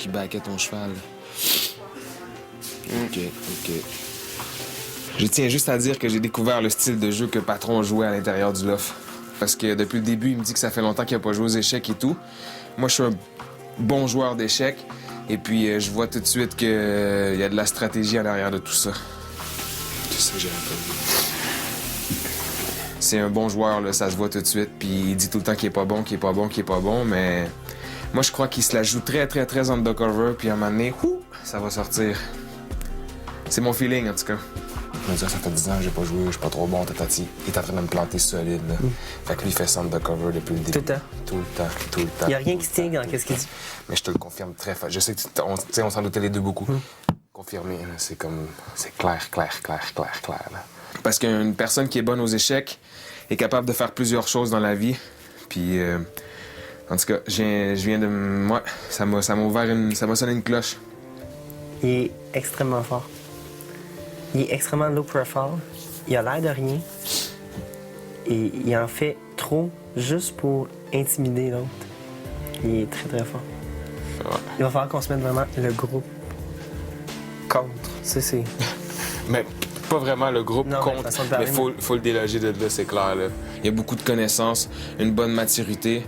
qui backait ton cheval. OK. Je tiens juste à dire que j'ai découvert le style de jeu que Patron jouait à l'intérieur du loft. Parce que depuis le début, il me dit que ça fait longtemps qu'il n'a pas joué aux échecs et tout. Moi, je suis un bon joueur d'échecs. Et puis, je vois tout de suite qu'il y a de la stratégie en arrière de tout ça. C'est ça que j'ai entendu. C'est un bon joueur, là, ça se voit tout de suite. Puis il dit tout le temps qu'il est pas bon, mais moi, je crois qu'il se la joue très undercover. Puis à un moment donné, ça va sortir. C'est mon feeling, en tout cas. Je me dis, ça fait 10 ans que j'ai pas joué, je suis pas trop bon, tatati. Il est en train de me planter solide, là. Fait que lui, il fait ça undercover depuis le début. Tout le temps? Tout le temps. Il y a rien qui se tient dans qu'est-ce qu'il dit? Mais je te le confirme très fort. Je sais que on s'en doutait les deux beaucoup. Confirmé, là, c'est comme... C'est clair, là. Parce qu'une personne qui est bonne aux échecs est capable de faire plusieurs choses dans la vie. Puis, en tout cas, je viens de... Moi, ça m'a sonné une cloche. Il est extrêmement fort. Il est extrêmement low profile. Il a l'air de rien. Et il en fait trop juste pour intimider l'autre. Il est très fort. Ouais. Il va falloir qu'on se mette vraiment le groupe contre. C'est... Mais pas vraiment le groupe non, contre, mais faut le déloger de là, c'est clair. Là. Il y a beaucoup de connaissances, une bonne maturité.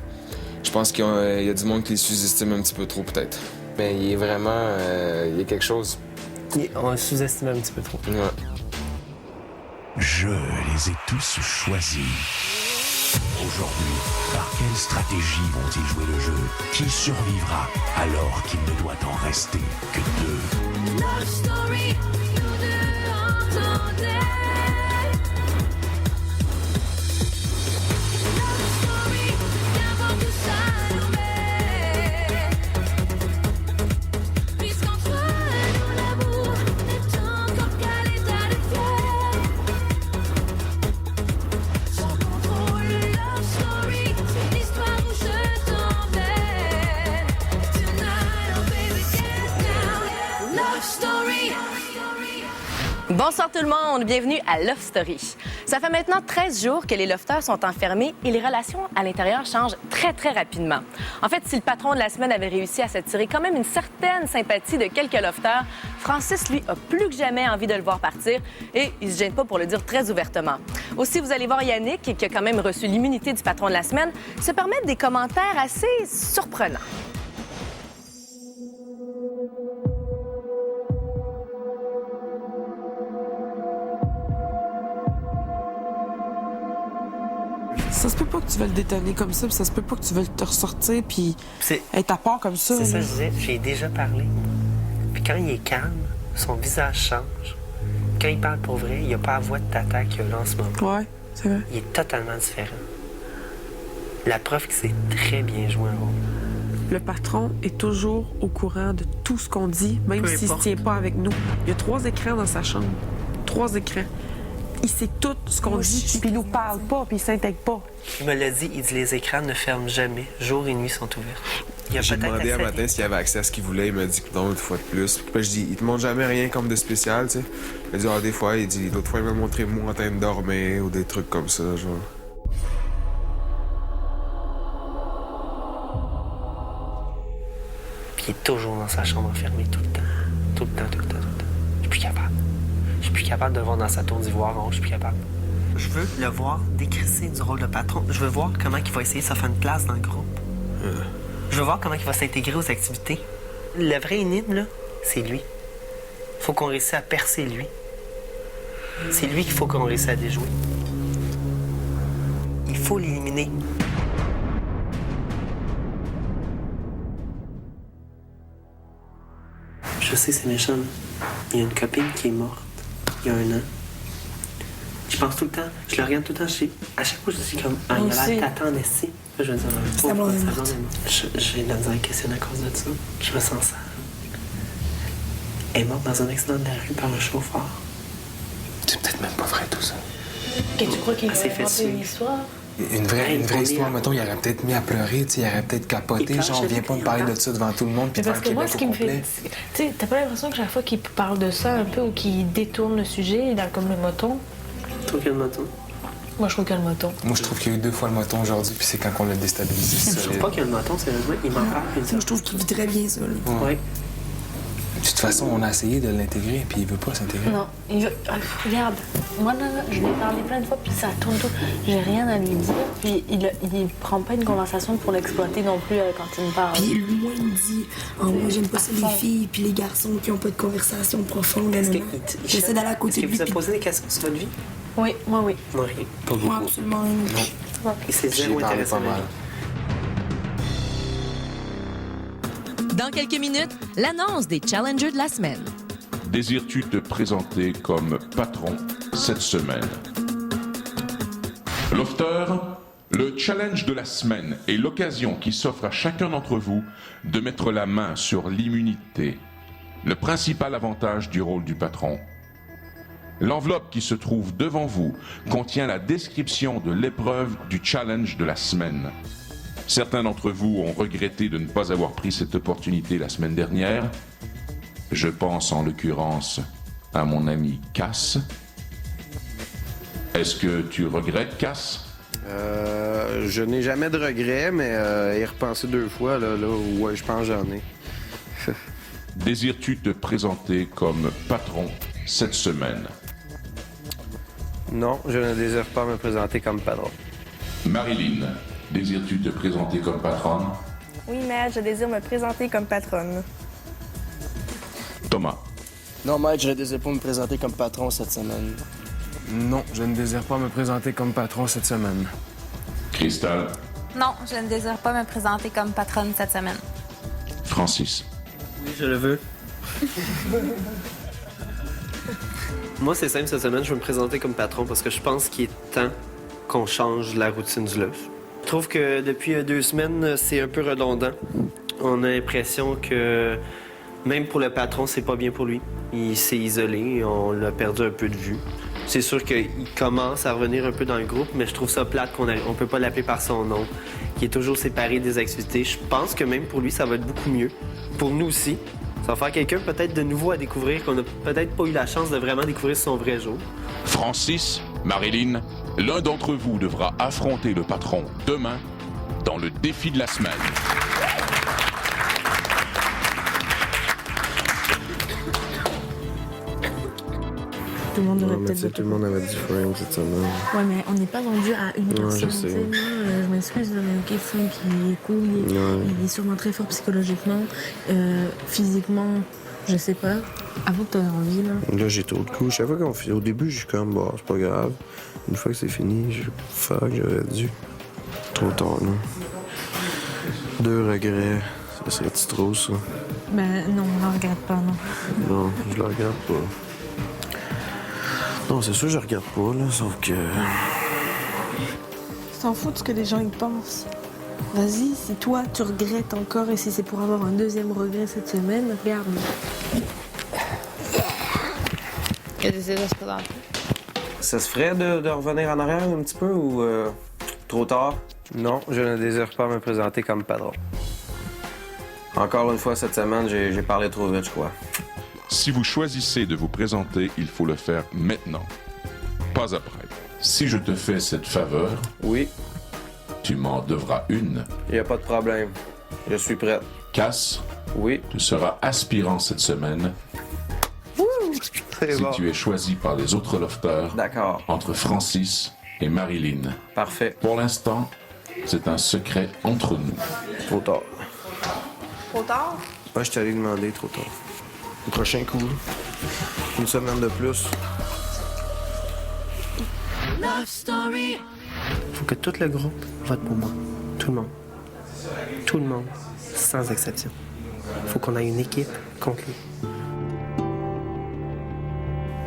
Je pense qu'il y a du monde qui le sous-estime un petit peu trop, peut-être. Mais il est vraiment... il y a quelque chose... On le sous-estime un petit peu trop. Ouais. Je les ai tous choisis. Aujourd'hui, par quelle stratégie vont-ils jouer le jeu? Qui survivra alors qu'il ne doit en rester que deux? Love story, nous deux entendez. Love story, qu'avant tout s'allumer. Puisqu'entre nous l'amour n'est encore qu'à l'état de fièvre. Sans contrôle, love story, c'est l'histoire où je t'emmène. Tonight, oh baby, get down. Love story. Bonsoir tout le monde, bienvenue à Love Story. Ça fait maintenant 13 jours que les lofters sont enfermés et les relations à l'intérieur changent très rapidement. En fait, si le patron de la semaine avait réussi à s'attirer quand même une certaine sympathie de quelques lofters, Francis, lui, a plus que jamais envie de le voir partir et il se gêne pas pour le dire très ouvertement. Aussi, vous allez voir Yannick, qui a quand même reçu l'immunité du patron de la semaine, se permettre des commentaires assez surprenants. Ça se peut pas que tu veux le détonner comme ça, puis ça se peut pas que tu veux te ressortir, puis être à part comme ça. C'est ça que je disais, j'ai déjà parlé. Puis quand il est calme, son visage change. Quand il parle pour vrai, il n'y a pas la voix de tata qu'il y a là en ce moment. Ouais, c'est vrai. Il est totalement différent. La preuve que c'est très bien joué un rôle. Le patron est toujours au courant de tout ce qu'on dit, même Peu s'il se importe. tient pas avec nous. Il y a 3 écrans dans sa chambre. 3 écrans. Il sait tout ce qu'on dit, puis il nous parle pas, puis il s'intègre pas. Il me l'a dit, il dit les écrans ne ferment jamais. Jour et nuit sont ouverts. Il a J'ai peut-être demandé un accès à matin s'il avait accès à ce qu'il voulait. Il m'a dit que non, une fois de plus. Puis je dis, il te montre jamais rien comme de spécial, tu sais. Il m'a dit, des fois, l'autre fois, il m'a montré moi en train de dormir ou des trucs comme ça, genre. Puis il est toujours dans sa chambre enfermé tout le temps. Tout le temps. Je suis plus capable. Je suis plus capable de le voir dans sa tour d'ivoire. Non, je suis plus capable. Je veux le voir décrisser du rôle de patron. Je veux voir comment il va essayer de se faire une place dans le groupe. Je veux voir comment il va s'intégrer aux activités. Le vrai énigme, là, c'est lui. Faut qu'on réussisse à percer lui. C'est lui qu'il faut qu'on réussisse à déjouer. Il faut l'éliminer. Je sais, c'est méchant. Il y a une copine qui est morte il y a 1 an. Je pense tout le temps, je le regarde tout le temps. À chaque fois, je suis comme, ah, il a l'air tata en esti. Je vais dire, Sa blonde est morte. J'ai de la misère à questionner à cause de ça. Je me sens sale. Elle est morte dans un accident de la rue par un chauffeur. C'est peut-être même pas vrai tout ça. Que tu crois qu'il Ah, c'est va raconter fait une histoire? Une vraie on est histoire, à- mettons, il aurait peut-être mis à pleurer, tu sais, il aurait peut-être capoté, Il genre, planche viens pas me parler de ça devant tout le monde, puis Mais devant parce le que moi, Québec ce au qui me complet. fait. Tu sais, t'as pas l'impression que chaque fois qu'il parle de ça un peu ou qu'il détourne le sujet, comme le moton? Toi, quel matin? Moi, je trouve que le moton. Moi, je trouve qu'il y a eu 2 fois le moton aujourd'hui, puis c'est quand on l'a déstabilisé. Je trouve pas qu'il y a le moton, sérieusement. Il m'en parle. Moi, je trouve qu'il vit très bien ça. Là. Oui. De toute façon, on a essayé de l'intégrer, puis il veut pas s'intégrer. Non, il veut... regarde, moi, là, je lui ai parlé plein de fois, puis ça tourne tout. J'ai rien à lui dire, puis il prend pas une conversation pour l'exploiter non plus quand il me parle. Puis moi, il me dit moi, j'aime pas ça les filles, puis les garçons qui ont pas de conversation profonde. J'essaie d'aller à côté de lui. Est-ce que vous avez puis- posé des questions sur votre vie? Oui, moi, oui. Moi, rien. Pas beaucoup. Moi, absolument rien. Et c'est J'y ai zéro parlé intéressant. pas mal. Dans quelques minutes, l'annonce des challengers de la semaine. Désires-tu te présenter comme patron cette semaine? Lofter, le challenge de la semaine est l'occasion qui s'offre à chacun d'entre vous de mettre la main sur l'immunité, le principal avantage du rôle du patron. L'enveloppe qui se trouve devant vous contient la description de l'épreuve du challenge de la semaine. Certains d'entre vous ont regretté de ne pas avoir pris cette opportunité la semaine dernière. Je pense en l'occurrence à mon ami Cass. Est-ce que tu regrettes, Cass? Je n'ai jamais de regrets, mais y repenser 2 fois, là, ouais, je pense que j'en ai. Désires-tu te présenter comme patron cette semaine? Non, je ne désire pas me présenter comme patron. Marilyn, désires-tu te présenter comme patronne? Oui, Matt, je désire me présenter comme patronne. Thomas. Non, Mike, je ne désire pas me présenter comme patron cette semaine. Non, je ne désire pas me présenter comme patron cette semaine. Cristal. Non, je ne désire pas me présenter comme patronne cette semaine. Francis. Oui, je le veux. Moi, c'est simple cette semaine, je veux me présenter comme patron parce que je pense qu'il est temps qu'on change la routine du LOF. Je trouve que depuis 2 semaines, c'est un peu redondant. On a l'impression que même pour le patron, c'est pas bien pour lui. Il s'est isolé, on l'a perdu un peu de vue. C'est sûr qu'il commence à revenir un peu dans le groupe, mais je trouve ça plate qu'on ne peut pas l'appeler par son nom, qu'il est toujours séparé des activités. Je pense que même pour lui, ça va être beaucoup mieux. Pour nous aussi, ça va faire quelqu'un peut-être de nouveau à découvrir, qu'on n'a peut-être pas eu la chance de vraiment découvrir son vrai jour. Francis, Marilyn, l'un d'entre vous devra affronter le patron demain dans le défi de la semaine. Tout le monde aurait Ouais, mais peut-être tu sais, tout le monde avait du fringue cette semaine. Ouais, mais on n'est pas rendu à une personne. je tu sais. sais. Moi, je m'excuse, là, mais OK, Frank, il est cool, il est sûrement très fort psychologiquement, physiquement, je sais pas. Avoue que t'as envie, là. Là, j'ai trop de coups. Chaque fois qu'on fait... Au début, je suis comme, bon, c'est pas grave. Une fois que c'est fini, fuck, j'aurais dû. Trop tard, là. 2 regrets. Ça serait-tu trop, ça? Ben non, on ne regarde pas, non. Non, je le regarde pas. Non, c'est sûr que je regarde pas, là, sauf que... Tu t'en fous de ce que les gens y pensent. Vas-y, si toi, tu regrettes encore et si c'est pour avoir un deuxième regret cette semaine, regarde. Que décide de se présenter. Ça se ferait de revenir en arrière un petit peu ou trop tard? Non, je ne désire pas me présenter comme patron. Encore une fois, cette semaine, j'ai parlé trop vite, je crois. Si vous choisissez de vous présenter, il faut le faire maintenant, pas après. Si je te fais cette faveur, Oui, tu m'en devras une. il n'y a pas de problème. Je suis prête. Cass, Oui, tu seras aspirant cette semaine c'est si bon. tu es choisi par les autres lofters D'accord, entre Francis et Marilyn. parfait. Pour l'instant, c'est un secret entre nous. Trop tard. Trop tard? Moi, je t'allais demander trop tard. Le prochain coup, une semaine de plus. Love Story. Faut que tout le groupe vote pour moi. Tout le monde. Tout le monde, sans exception. Faut qu'on ait une équipe contre lui.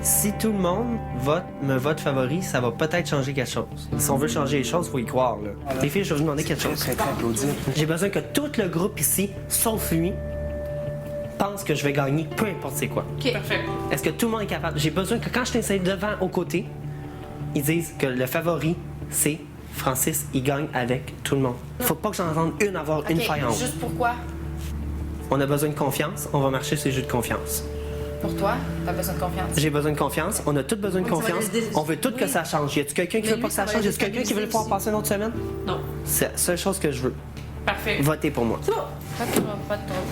Si tout le monde me vote favori, ça va peut-être changer quelque chose. Si on veut changer les choses, faut y croire. Là. Les filles, je vais vous demander quelque chose. J'ai besoin que tout le groupe ici, sauf lui, pense que je vais gagner, peu importe c'est quoi. OK. Parfait. Est-ce que tout le monde est capable? J'ai besoin que quand je t'installe devant, aux côtés, ils disent que le favori, c'est Francis, il gagne avec tout le monde. Faut pas que j'en entende une avoir une faille en haut. Juste pourquoi? On a besoin de confiance, on va marcher sur les jeux de confiance. Pour toi, t'as besoin de confiance. J'ai besoin de confiance. On a tous besoin de confiance. On veut tout que ça change. Y a-tu quelqu'un qui veut pas que ça change? Y a-tu quelqu'un qui veut pouvoir passer une autre semaine? Non. C'est la seule chose que je veux. Parfait. Votez pour moi. C'est bon. Pas de trouble, pas de trouble.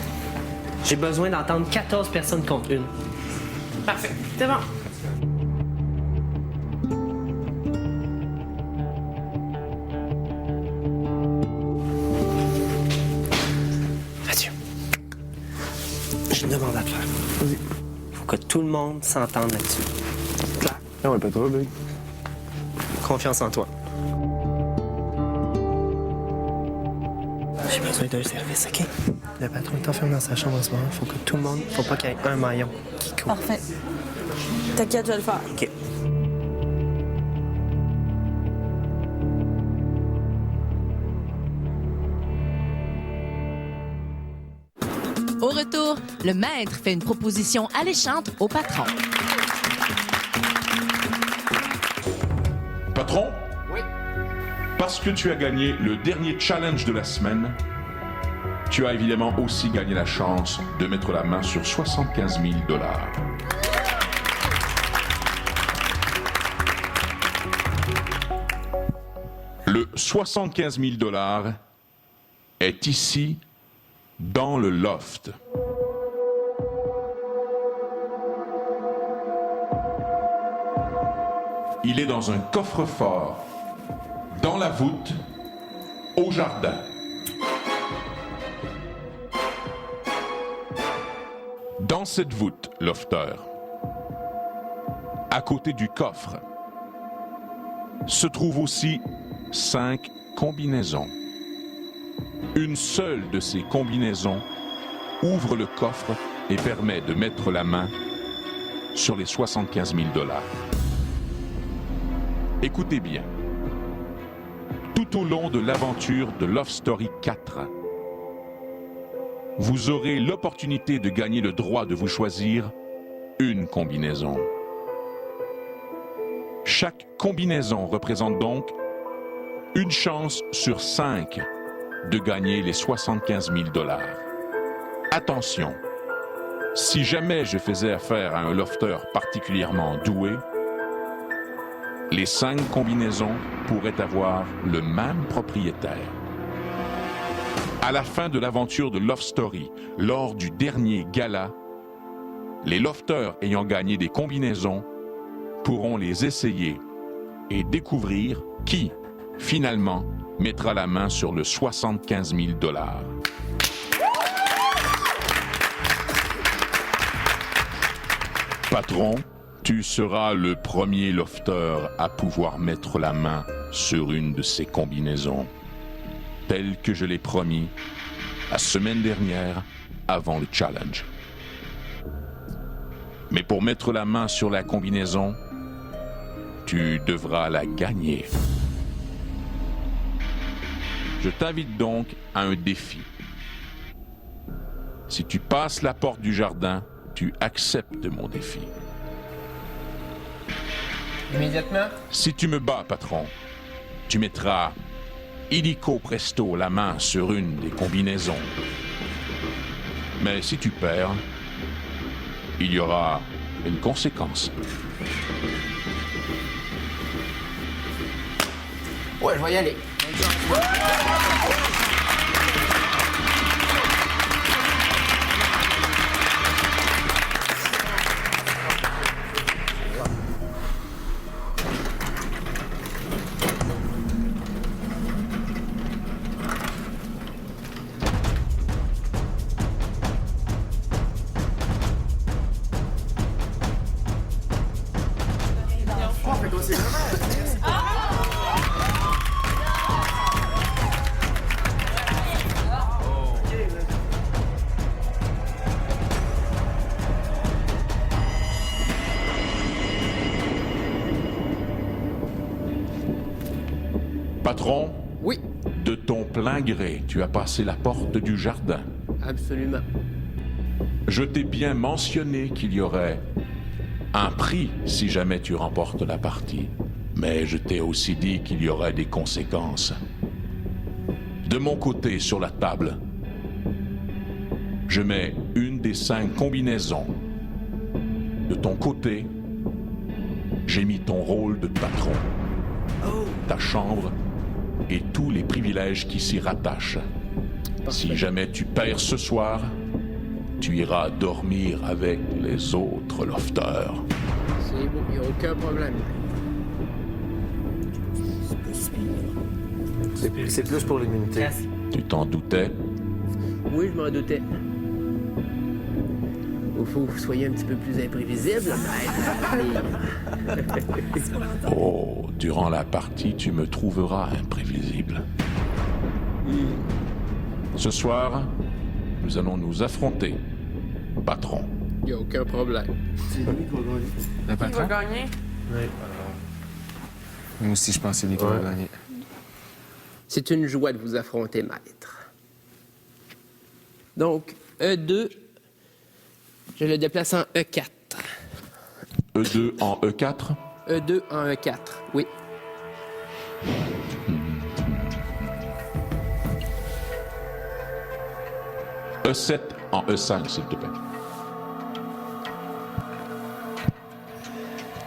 J'ai besoin d'entendre 14 personnes contre une. Parfait. C'est bon. Mathieu, j'ai une demande à te faire. Vas-y. Faut que tout le monde s'entende là-dessus. Claire? Ah ouais, pas trop, big. Confiance en toi. J'ai besoin d'un service, OK? Le patron est enfermé dans sa chambre en ce moment. Faut que tout le monde... Faut pas qu'il y ait un maillon qui court. Parfait. T'inquiète, je vais le faire. OK. Au retour, le maître fait une proposition alléchante au patron. Patron? Oui. Parce que tu as gagné le dernier challenge de la semaine, tu as évidemment aussi gagné la chance de mettre la main sur 75 000 $. Le 75 000 $ est ici, dans le loft. Il est dans un coffre-fort, dans la voûte, au jardin. Dans cette voûte, lofter, à côté du coffre, se trouvent aussi 5 combinaisons. Une seule de ces combinaisons ouvre le coffre et permet de mettre la main sur les 75 000 $. Écoutez bien. Tout au long de l'aventure de Love Story 4, vous aurez l'opportunité de gagner le droit de vous choisir une combinaison. Chaque combinaison représente donc une chance sur 5 de gagner les 75 000 $. Attention, si jamais je faisais affaire à un lofter particulièrement doué, les 5 combinaisons pourraient avoir le même propriétaire. À la fin de l'aventure de Love Story, lors du dernier gala, les lofters ayant gagné des combinaisons pourront les essayer et découvrir qui, finalement, mettra la main sur le 75 000 $. Patron, tu seras le premier lofter à pouvoir mettre la main sur une de ces combinaisons, tel que je l'ai promis la semaine dernière avant le challenge. Mais pour mettre la main sur la combinaison, tu devras la gagner. Je t'invite donc à un défi. Si tu passes la porte du jardin, tu acceptes mon défi. Immédiatement? Si tu me bats, patron, tu mettras illico presto la main sur une des combinaisons. Mais si tu perds, il y aura une conséquence. Ouais, je vais y aller. Patron? Oui. De ton plein gré, tu as passé la porte du jardin. Absolument. Je t'ai bien mentionné qu'il y aurait un prix si jamais tu remportes la partie. Mais je t'ai aussi dit qu'il y aurait des conséquences. De mon côté, sur la table, je mets une des 5 combinaisons De ton côté, j'ai mis ton rôle de patron, ta chambre et tous les privilèges qui s'y rattachent. Si jamais tu perds ce soir, tu iras dormir avec les autres lofters. C'est bon, il n'y a aucun problème. C'est plus pour l'immunité. Tu t'en doutais? Oui, je m'en doutais. Il faut que vous soyez un petit peu plus imprévisible, maître. Oh, durant la partie, tu me trouveras imprévisible. Ce soir, nous allons nous affronter, patron. Il n'y a aucun problème. C'est lui qui va gagner. Le patron? gagner? Oui. Moi aussi, je pense que c'est lui qui va gagner. C'est une joie de vous affronter, maître. Donc, E2, je le déplace en E4. E2 en E4? E2 en E4, oui. E7 en E5, s'il te plaît.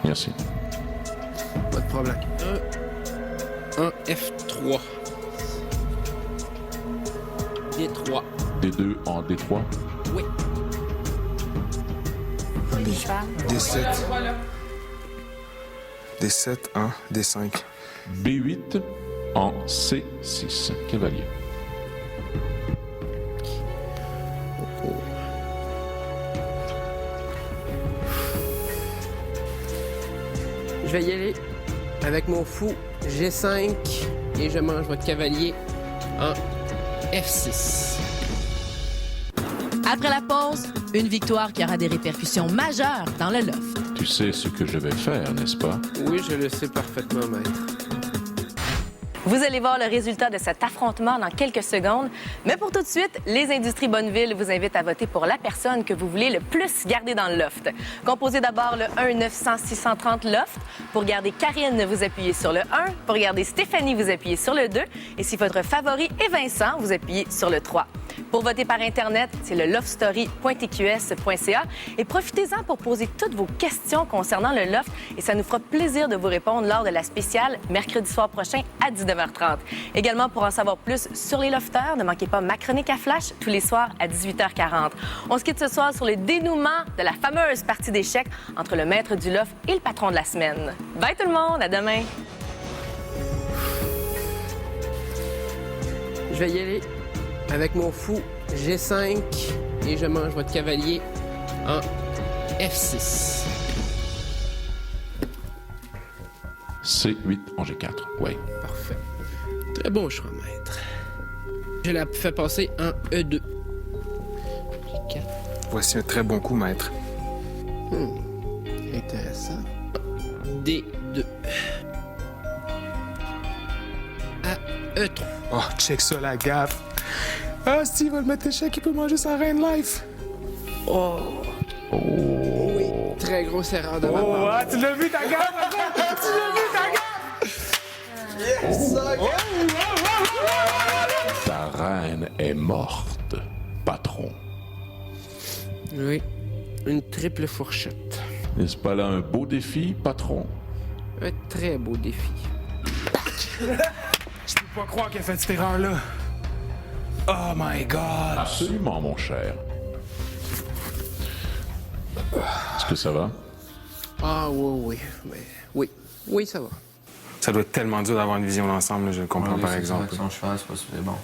Merci. Pas de problème. En F3. D3. D2 en D3? Oui. D7. D7 en D5. B8 en C6. Cavalier. Je vais y aller avec mon fou G5 et je mange votre cavalier en F6. Après la pause, une victoire qui aura des répercussions majeures dans le loft. Tu sais ce que je vais faire, n'est-ce pas? Oui, je le sais parfaitement, maître. Vous allez voir le résultat de cet affrontement dans quelques secondes. Mais pour tout de suite, les Industries Bonneville vous invitent à voter pour la personne que vous voulez le plus garder dans le loft. Composez d'abord le 1-900-630 loft. Pour garder Karine, vous appuyez sur le 1. Pour garder Stéphanie, vous appuyez sur le 2. Et si votre favori est Vincent, vous appuyez sur le 3. Pour voter par Internet, c'est le loftstory.tqs.ca. Et profitez-en pour poser toutes vos questions concernant le loft. Et ça nous fera plaisir de vous répondre lors de la spéciale mercredi soir prochain à 19h30. Également, pour en savoir plus sur les lofters, ne manquez pas ma chronique à Flash tous les soirs à 18h40. On se quitte ce soir sur le dénouement de la fameuse partie d'échecs entre le maître du loft et le patron de la semaine. Bye tout le monde, à demain! Je vais y aller avec mon fou G5 et je mange votre cavalier en F6. C8 en G4, oui. Parfait. Très bon choix, maître. Je la fais passer en E2. G4. Voici un très bon coup, maître. Intéressant. D2. À E3. Oh, check ça, la gaffe. Ah, Steve va le mettre échec, il peut manger sa reine life. Oh. Oui, très grosse erreur de ma part. Oh, ah, tu l'as vu, ta gaffe? Tu l'as vu, ta gaffe? Yes! Ta reine est morte, patron. Oui, une triple fourchette. N'est-ce pas là un beau défi, patron? Un très beau défi. Je peux pas croire qu'elle a fait cette erreur-là. Oh my God! Absolument, mon cher. Est-ce que ça va? Ah oui, mais oui, ça va. Ça doit être tellement dur d'avoir une vision d'ensemble, là, je le comprends par exemple. Son cheval, c'est pas super bon.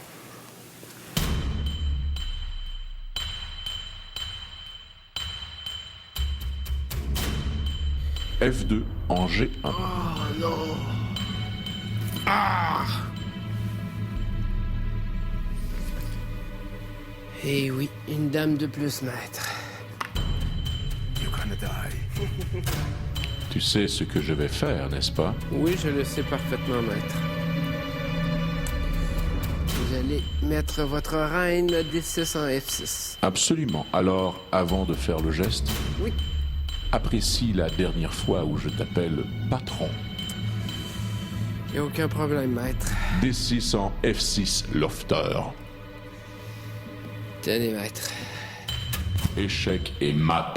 F2 en G1. Oh non! Ah! Eh oui, une dame de plus, maître. You're gonna die. Tu sais ce que je vais faire, n'est-ce pas? Oui, je le sais parfaitement, maître. Vous allez mettre votre reine D6 en F6. Absolument. Alors, avant de faire le geste, Oui. apprécie la dernière fois où je t'appelle patron. Il n'y a aucun problème, maître. D6 en F6 lofter. Tenez, maître. Échec et mat.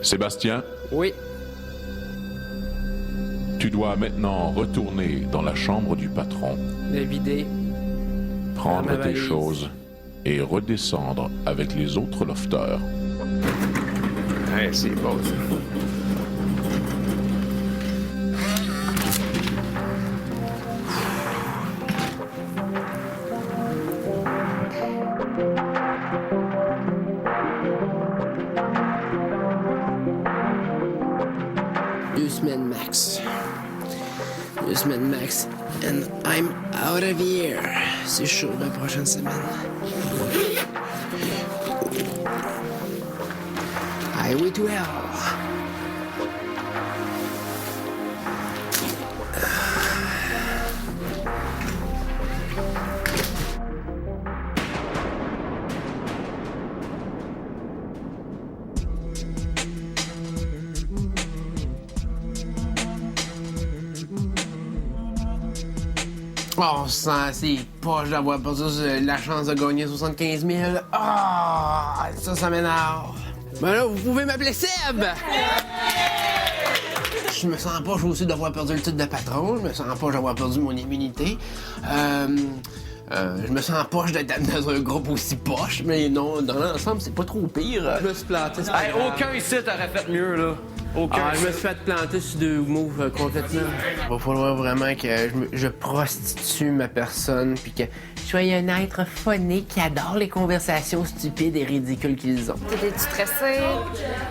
Sébastien, Oui. tu dois maintenant retourner dans la chambre du patron, Le vider. prendre ma tes valise. choses et redescendre avec les autres lofters. Ouais, c'est bon, ça. Deux semaines max. 2 semaines max. And I'm out of here. C'est chaud la prochaine semaine. Highway to hell. Oh, ça, c'est poche d'avoir perdu la chance de gagner 75 000. Ah, ça m'énerve. Ben là, vous pouvez m'appeler Seb! Je me sens poche aussi d'avoir perdu le titre de patron. Je me sens poche d'avoir perdu mon immunité. Je me sens poche d'être dans un groupe aussi poche, mais non, dans l'ensemble, c'est pas trop pire. Je me suis planté, c'est pas grave. Aucun ici t'aurait fait mieux, là. Aucun. Ah, je me suis fait planter sur 2 moves complètement. Il va falloir vraiment que je prostitue ma personne puis que je sois un être phoné qui adore les conversations stupides et ridicules qu'ils ont. T'étais-tu stressé?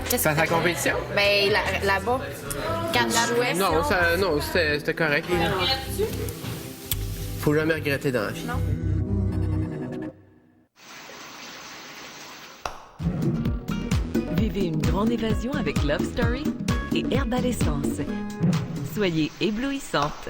C'est à la compétition? Ben, là-bas, quand tu jouais, Non, c'était correct. Faut jamais regretter dans la vie. Non. Vivez une grande évasion avec Love Story et Herbal Essence. Soyez éblouissantes.